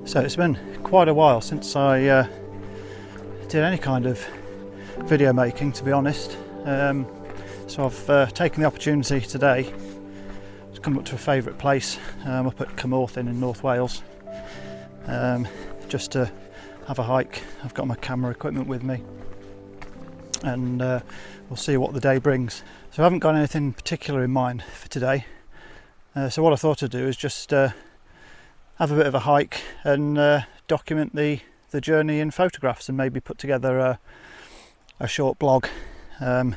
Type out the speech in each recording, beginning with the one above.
So it's been quite a while since I did any kind of video making, to be honest. So I've taken the opportunity today to come up to a favourite place up at Carmarthen in North Wales, just to have a hike. I've got my camera equipment with me, and we'll see what the day brings. So I haven't got anything particular in mind for today. So what I thought I'd do is just have a bit of a hike and document the journey in photographs, and maybe put together a short blog. So I'm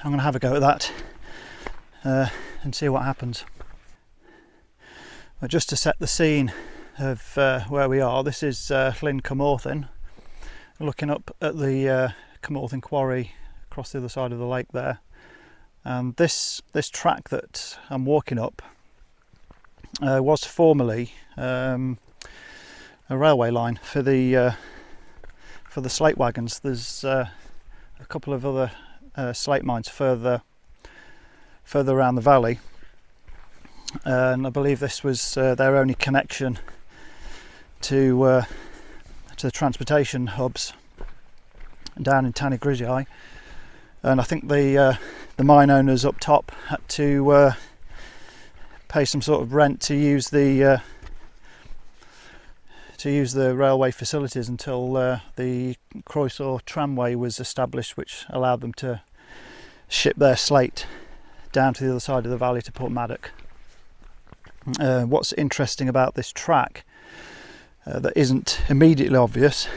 going to have a go at that and see what happens. But just to set the scene of where we are, this is Llyn Carmarthen, looking up at the Carmarthen quarry across the other side of the lake there. And this track that I'm walking up was formerly a railway line for the slate wagons. There's a couple of other slate mines further around the valley, and I believe this was their only connection to the transportation hubs down in Tanni Grisiau. And I think the mine owners up top had to pay some sort of rent to use the railway facilities until the Rhosydd tramway was established, which allowed them to ship their slate down to the other side of the valley to Porthmadog. What's interesting about this track that isn't immediately obvious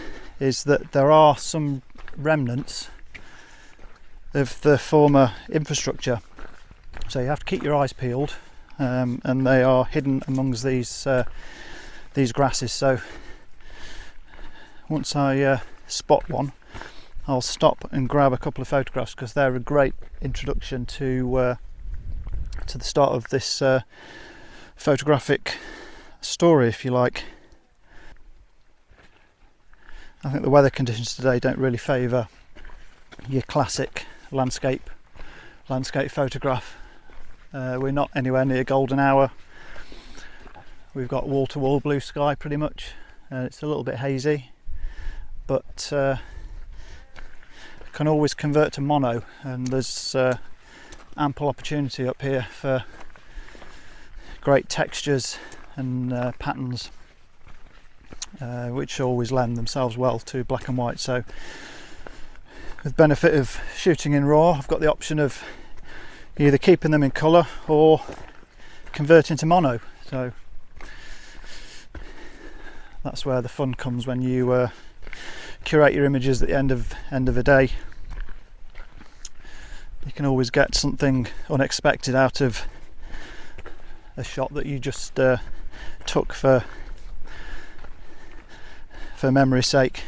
is that there are some remnants of the former infrastructure, so you have to keep your eyes peeled, and they are hidden amongst these grasses. So once I spot one, I'll stop and grab a couple of photographs, because they're a great introduction to the start of this photographic story, if you like. I think the weather conditions today don't really favour your classic landscape photograph. We're not anywhere near golden hour. We've got wall-to-wall blue sky pretty much. It's a little bit hazy, but can always convert to mono, and there's ample opportunity up here for great textures and patterns, which always lend themselves well to black and white. So with benefit of shooting in RAW, I've got the option of either keeping them in colour or converting to mono. So that's where the fun comes, when you curate your images at the end of a day. You can always get something unexpected out of a shot that you just took for memory's sake.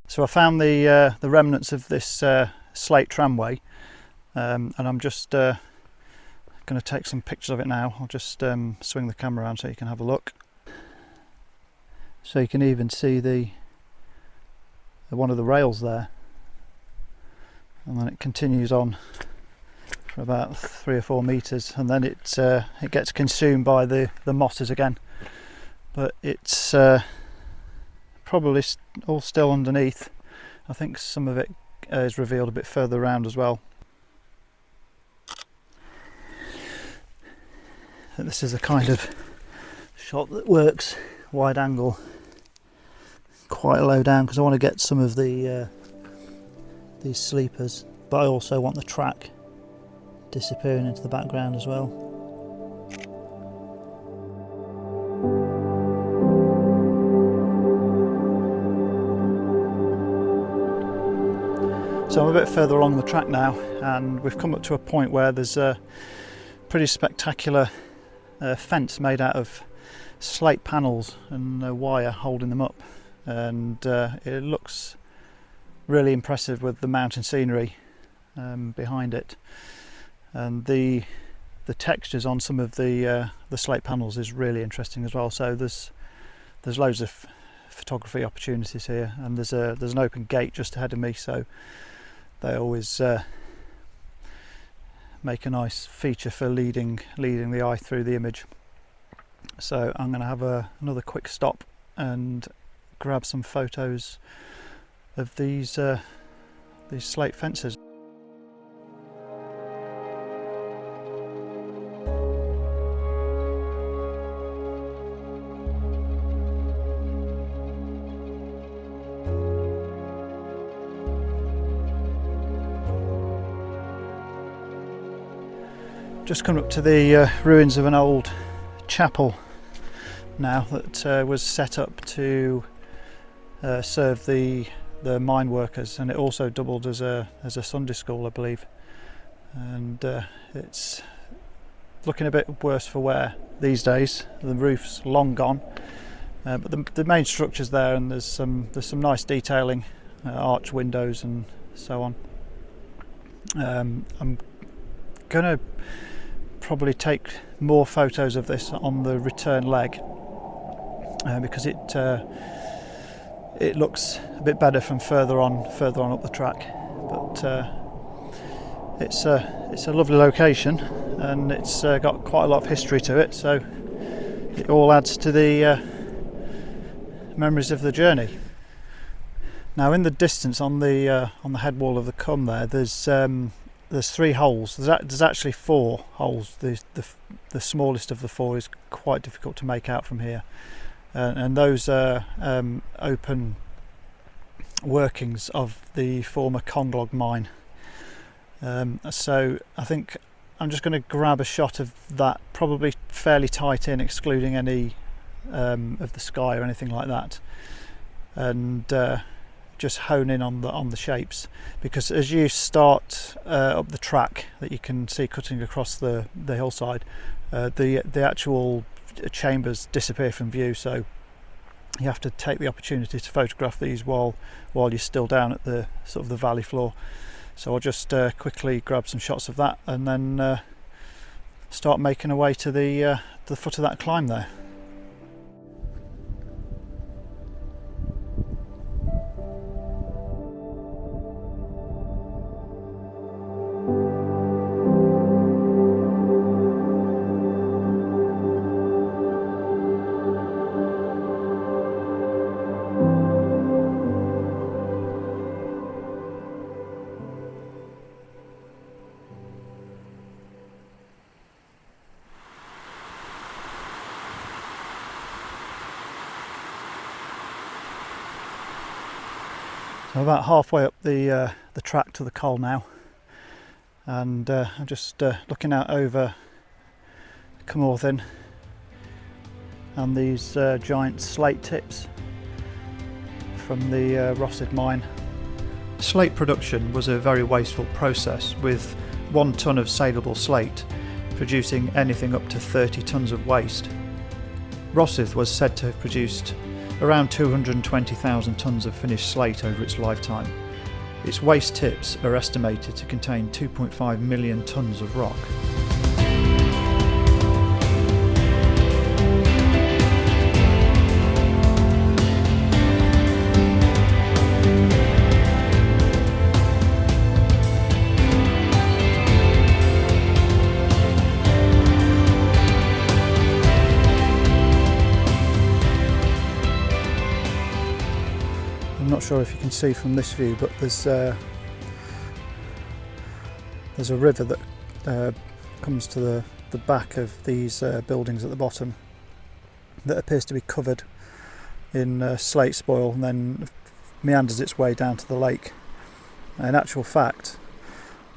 So I found the remnants of this slate tramway, and I'm just going to take some pictures of it now. I'll just swing the camera around so you can have a look. So you can even see one of the rails there, and then it continues on for about 3 or 4 meters, and then it gets consumed by the mosses again. But it's probably all still underneath. I think some of it is revealed a bit further around as well. And this is a kind of shot that works wide angle quite low down, because I want to get some of these sleepers, but I also want the track disappearing into the background as well. So I'm a bit further along the track now, and we've come up to a point where there's a pretty spectacular fence made out of slate panels and a wire holding them up, and it looks really impressive with the mountain scenery behind it, and the textures on some of the slate panels is really interesting as well. So there's loads of photography opportunities here, and there's an open gate just ahead of me, so they always make a nice feature for leading the eye through the image. So I'm going to have another quick stop and grab some photos of these slate fences. Just come up to the ruins of an old chapel now that was set up to serve the mine workers, and it also doubled as a Sunday school, I believe. And it's looking a bit worse for wear these days. The roof's long gone, but the main structure's there, and there's some nice detailing, arch windows and so on. I'm gonna probably take more photos of this on the return leg because it looks a bit better from further on up the track. But it's a lovely location, and it's got quite a lot of history to it, so it all adds to the memories of the journey. Now, in the distance on the head wall of the Cwm there's 3 holes. There's actually 4 holes. The smallest of the 4 is quite difficult to make out from here, and those are open workings of the former Conglog mine. So I think I'm just going to grab a shot of that, probably fairly tight in, excluding any of the sky or anything like that, and just hone in on the shapes, because as you start up the track that you can see cutting across the hillside, the actual chambers disappear from view, so you have to take the opportunity to photograph these while you're still down at the sort of the valley floor. So I'll just quickly grab some shots of that, and then start making our way to the foot of that climb there. I'm about halfway up the track to the col now, and I'm just looking out over Carmarthen and these giant slate tips from the Rhosydd mine. Slate production was a very wasteful process, with 1 tonne of saleable slate producing anything up to 30 tonnes of waste. Rhosydd was said to have produced around 220,000 tonnes of finished slate over its lifetime. Its waste tips are estimated to contain 2.5 million tonnes of rock. I'm not sure if you can see from this view, but there's a river that comes to the back of these buildings at the bottom, that appears to be covered in slate spoil, and then meanders its way down to the lake. In actual fact,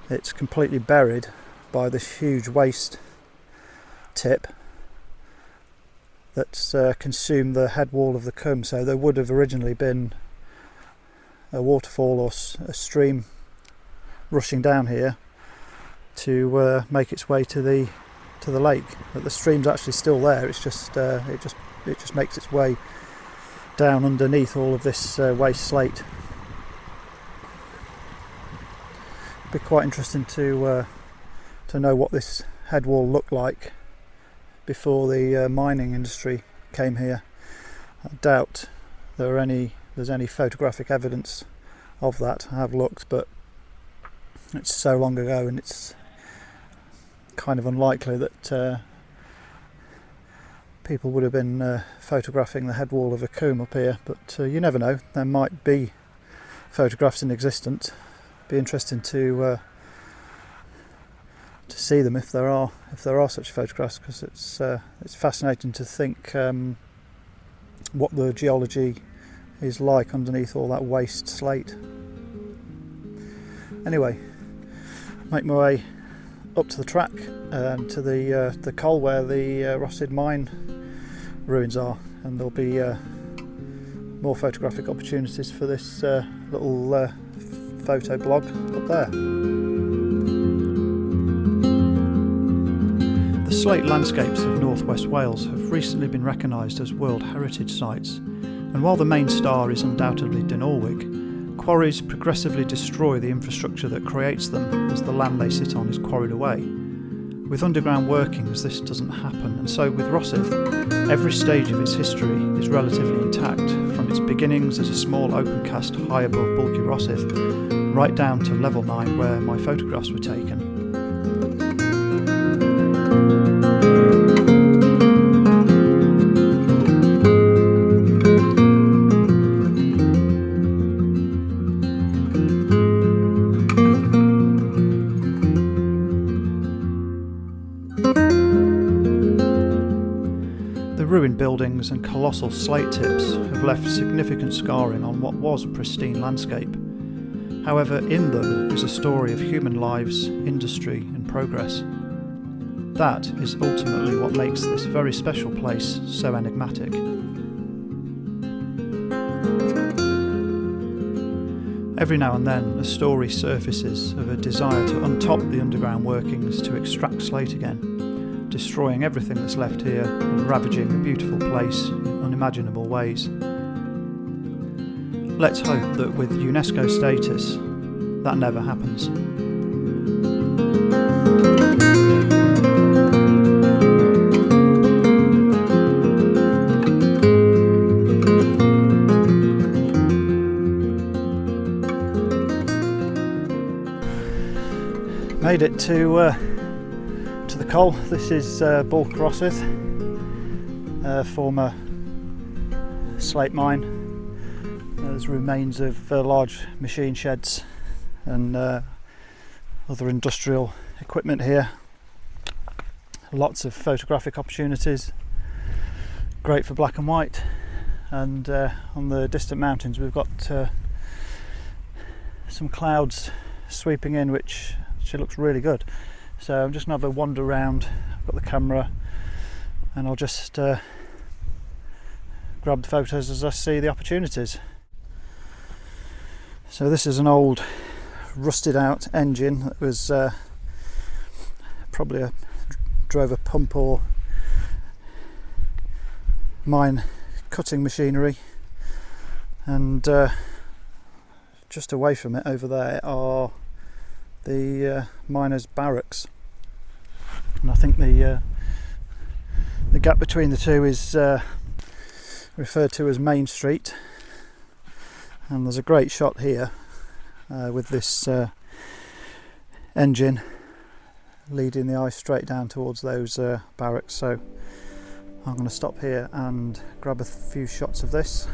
it's completely buried by this huge waste tip that's consumed the head wall of the Cwm. So there would have originally been a waterfall or a stream rushing down here to make its way to the lake, but the stream's actually still there. It's just it just makes its way down underneath all of this waste slate. It'd be quite interesting to know what this head wall looked like before the mining industry came here. I doubt there's any photographic evidence of that. I have looked, but it's so long ago, and it's kind of unlikely that people would have been photographing the head wall of a combe up here, but you never know, there might be photographs in existence. Be interesting to see them if there are such photographs, because it's fascinating to think what the geology is like underneath all that waste slate. Anyway, make my way up to the track to the coal where the Rhosydd mine ruins are, and there'll be more photographic opportunities for this little photo blog up there. The Slate landscapes of northwest Wales have recently been recognised as World Heritage Sites, and while the main star is undoubtedly Dinorwig, quarries progressively destroy the infrastructure that creates them as the land they sit on is quarried away. With underground workings, this doesn't happen, and so with Rhosydd, every stage of its history is relatively intact, from its beginnings as a small open cast high above bulky Rhosydd, right down to level 9 where my photographs were taken. Ruined buildings and colossal slate tips have left significant scarring on what was a pristine landscape. However, in them is a story of human lives, industry and progress. That is ultimately what makes this very special place so enigmatic. Every now and then a story surfaces of a desire to untop the underground workings to extract slate again, destroying everything that's left here and ravaging a beautiful place in unimaginable ways. Let's hope that with UNESCO status, that never happens. Made it to the coal. This is bulk Rhosydd, former slate mine. There's remains of large machine sheds and other industrial equipment here. Lots of photographic opportunities, great for black and white, and on the distant mountains we've got some clouds sweeping in, which looks really good. So I'm just going to have a wander around. I've got the camera and I'll just grab the photos as I see the opportunities. So this is an old rusted out engine that was probably drove a pump or mine cutting machinery, and just away from it over there are the miners' barracks, and I think the gap between the two is referred to as Main Street, and there's a great shot here with this engine leading the eye straight down towards those barracks. So I'm going to stop here and grab a few shots of this.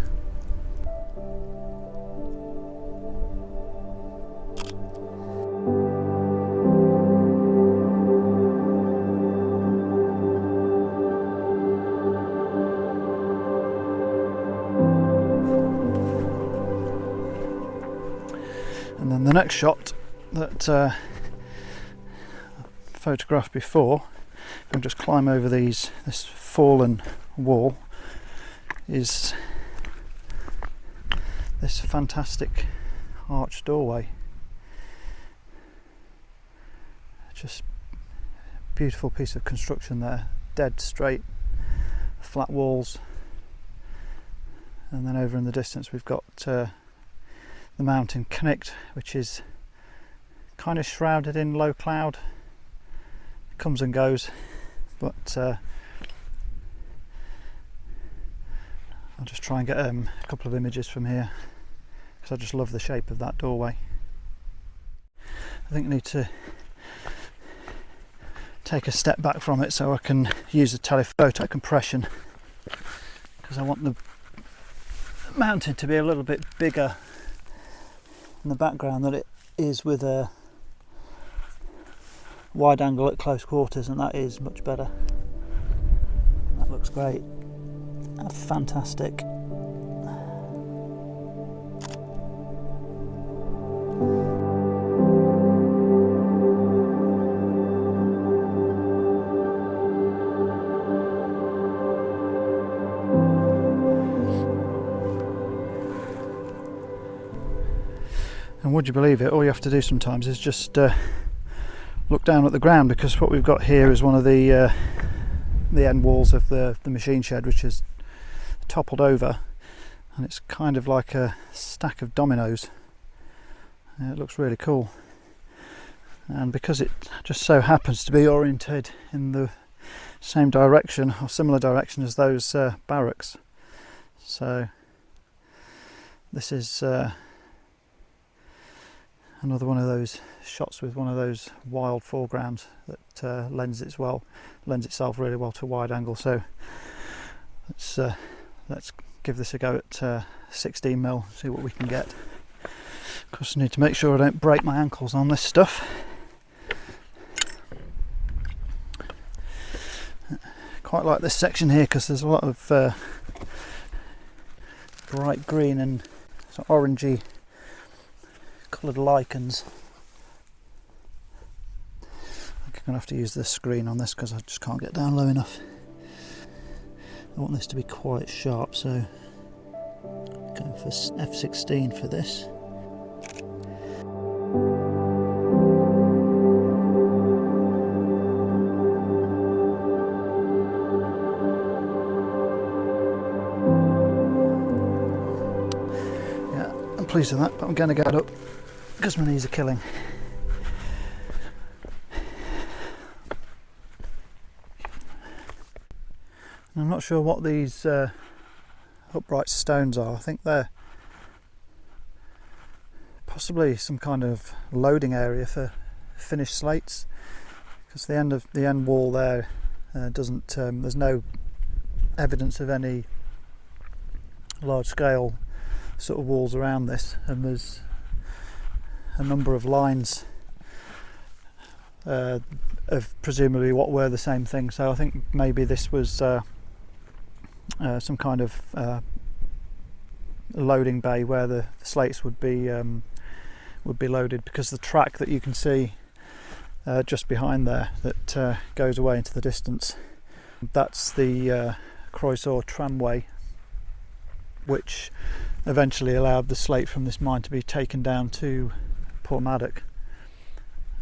And then the next shot that I photographed before, if I just climb over this fallen wall, is this fantastic arched doorway. Just beautiful piece of construction there, dead straight, flat walls, and then over in the distance we've got the mountain Cnicht, which is kind of shrouded in low cloud. It comes and goes, but I'll just try and get a couple of images from here, because I just love the shape of that doorway. I think I need to take a step back from it so I can use the telephoto compression, because I want the mountain to be a little bit bigger in the background than it is with a wide angle at close quarters, and that is much better. That looks great. That's fantastic. And would you believe it, all you have to do sometimes is just look down at the ground, because what we've got here is one of the end walls of the machine shed, which is toppled over, and it's kind of like a stack of dominoes. It looks really cool, and because it just so happens to be oriented in the same direction or similar direction as those barracks, so this is another one of those shots with one of those wild foregrounds that lends itself really well to wide angle. So let's give this a go at 16mm, see what we can get. Of course, I need to make sure I don't break my ankles on this stuff. Quite like this section here because there's a lot of bright green and sort of orangey coloured lichens. I'm going to have to use this screen on this because I just can't get down low enough. I want this to be quite sharp, so I'm going for f16 for this. Yeah, I'm pleased with that, but I'm going to get up because my knees are killing. I'm not sure what these upright stones are. I think they're possibly some kind of loading area for finished slates, because the end wall there doesn't. There's no evidence of any large scale sort of walls around this, and there's a number of lines of presumably what were the same thing. So I think maybe this was some kind of loading bay where the slates would be loaded, because the track that you can see just behind there that goes away into the distance, that's the Rhosydd tramway, which eventually allowed the slate from this mine to be taken down to Maddock.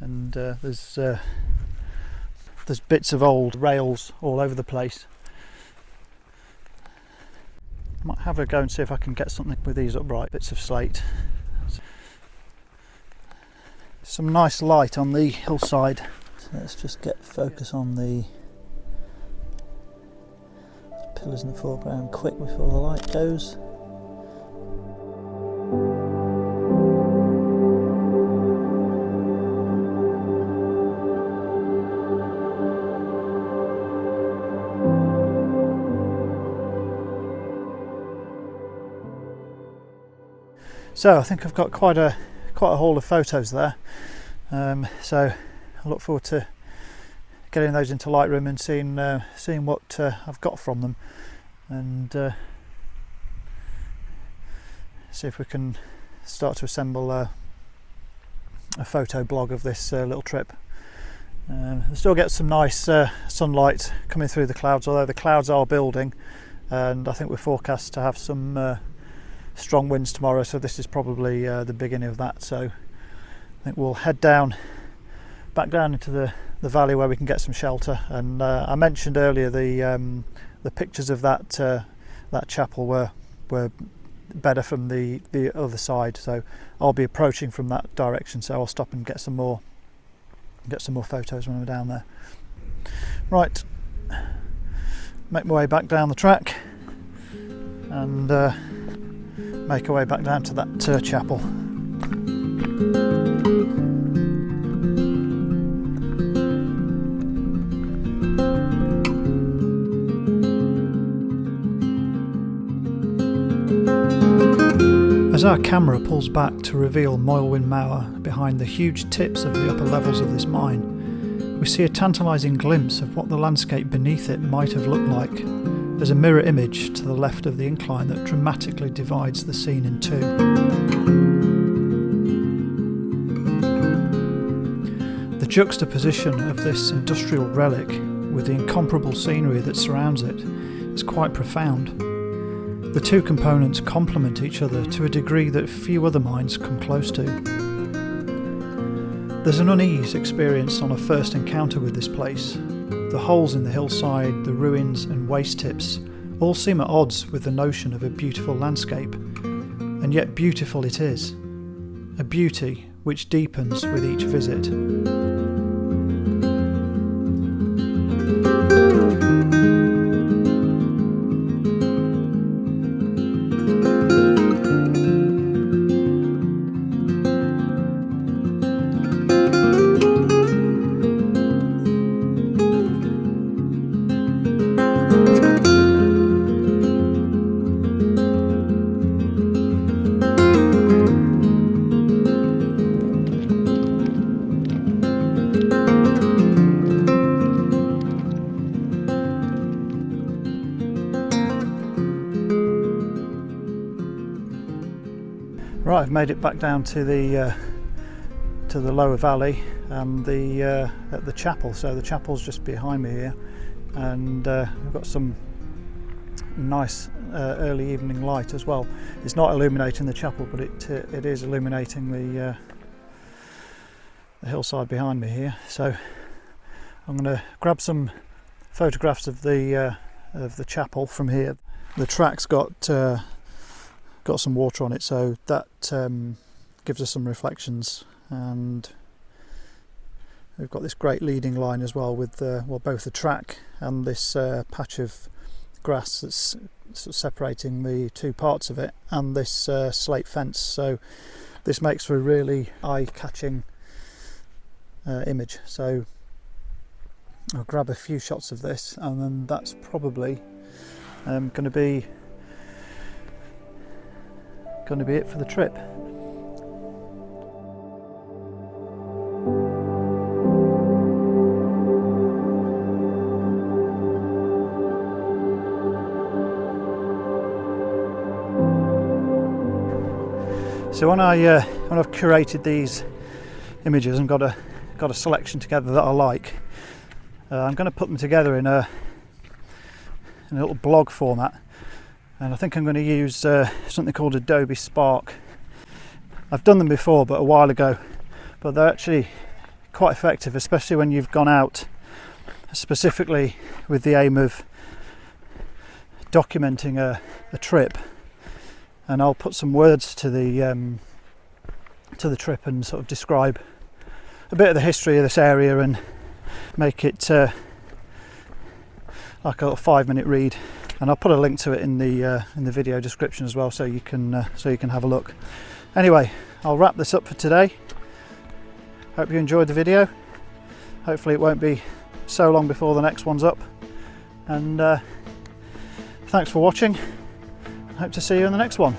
And there's bits of old rails all over the place. I might have a go and see if I can get something with these upright bits of slate. Some nice light on the hillside. So let's just get focus on the pillars in the foreground quick before the light goes. So I think I've got quite a haul of photos there. So I look forward to getting those into Lightroom and seeing what I've got from them, and see if we can start to assemble a photo blog of this little trip. I still get some nice sunlight coming through the clouds, although the clouds are building, and I think we're forecast to have some strong winds tomorrow, so this is probably the beginning of that. So I think we'll head back down into the valley where we can get some shelter. And I mentioned earlier the pictures of that chapel were better from the other side, so I'll be approaching from that direction, so I'll stop and get some more photos when we're down there. Right, make my way back down the track and make our way back down to that chapel. As our camera pulls back to reveal Moelwyn Mower behind the huge tips of the upper levels of this mine, we see a tantalising glimpse of what the landscape beneath it might have looked like. There's a mirror image to the left of the incline that dramatically divides the scene in two. The juxtaposition of this industrial relic with the incomparable scenery that surrounds it is quite profound. The two components complement each other to a degree that few other mines come close to. There's an unease experienced on a first encounter with this place. The holes in the hillside, the ruins and waste tips all seem at odds with the notion of a beautiful landscape, and yet beautiful it is. A beauty which deepens with each visit. Right, I've made it back down to the lower valley and at the chapel. So the chapel's just behind me here, and we've got some nice early evening light as well. It's not illuminating the chapel, but it is illuminating the hillside behind me here. So I'm going to grab some photographs of the chapel from here. The track's got some water on it, so that gives us some reflections, and we've got this great leading line as well with both the track and this patch of grass that's sort of separating the two parts of it, and this slate fence. So this makes for a really eye-catching image. So I'll grab a few shots of this, and then that's probably going to be it for the trip. So when I've curated these images and got a selection together that I like, I'm going to put them together in a little blog format. And I think I'm going to use something called Adobe Spark. I've done them before, but a while ago, but they're actually quite effective, especially when you've gone out specifically with the aim of documenting a trip. And I'll put some words to the trip and sort of describe a bit of the history of this area and make it like a little 5-minute read. And I'll put a link to it in the video description as well, so you can have a look. Anyway, I'll wrap this up for today. Hope you enjoyed the video. Hopefully it won't be so long before the next one's up. And thanks for watching. Hope to see you in the next one.